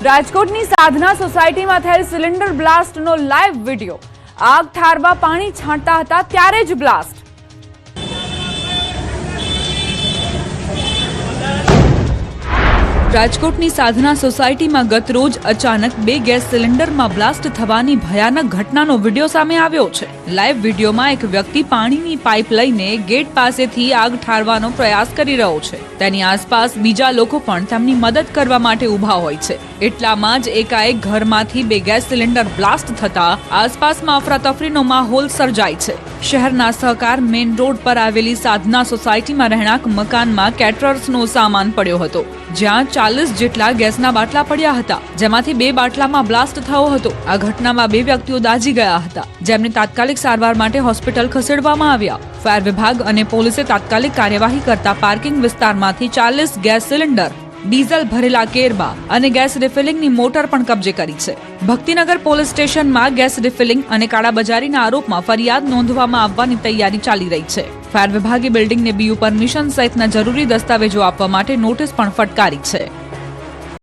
રાજકોટની સાધના સોસાયટીમાં થયેલ સિલિન્ડર બ્લાસ્ટનો લાઈવ વિડિયો। આગ ઠારવા પાણી છાંટતા હતા ત્યારે જ બ્લાસ્ટ। રાજકોટની સાધના સોસાયટીમાં ગત રોજ અચાનક બે ગેસ સિલિન્ડરમાં બ્લાસ્ટ થવાની ભયાનક ઘટનાનો વિડિયો સામે આવ્યો છે। લાઈવ વિડિયોમાં એક વ્યક્તિ પાણીની પાઇપ લઈને ગેટ પાસેથી આગ ઠારવાનો પ્રયાસ કરી રહ્યો છે। તેની આસપાસ બીજા લોકો પણ તેમની મદદ કરવા માટે ઊભા હોય છે। એટલામાં જ એકાએક ઘરમાંથી બે ગેસ સિલિન્ડર બ્લાસ્ટ થતા આસપાસમાં અફરાતફરીનો માહોલ સર્જાય છે। શહેરના સહકાર મેઇન રોડ પર આવેલી સાધના સોસાયટીમાં રહેણાંક મકાનમાં કેટરર્સનો સામાન પડ્યો હતો, જ્યાં 40 જેટલા ગેસના બાટલા પડ્યા હતા, જેમાંથી 2 બાટલામાં બ્લાસ્ટ થયો હતો। આ ઘટનામાં 2 વ્યક્તિઓ દાઝી ગયા હતા, જેમને તાત્કાલિક સારવાર માટે હોસ્પિટલ ખસેડવામાં આવ્યા। ફાયર વિભાગ અને પોલીસે તાત્કાલિક કાર્યવાહી કરતા પાર્કિંગ વિસ્તારમાંથી 40 ગેસ સિલિન્ડર, ડીઝલ ભરેલા કેરબા અને ગેસ રિફિલિંગની મોટર પણ કબજે કરી છે। ભક્તિનગર પોલીસ સ્ટેશનમાં ગેસ રિફિલિંગ અને કાળાબજારીના આરોપમાં ફરિયાદ નોંધવામાં આવવાની તૈયારી ચાલી રહી છે। ફાયર વિભાગે બિલ્ડિંગને બીયુ પરમિશન સહિતના જરૂરી દસ્તાવેજો આપવા માટે નોટિસ પણ ફટકારી છે।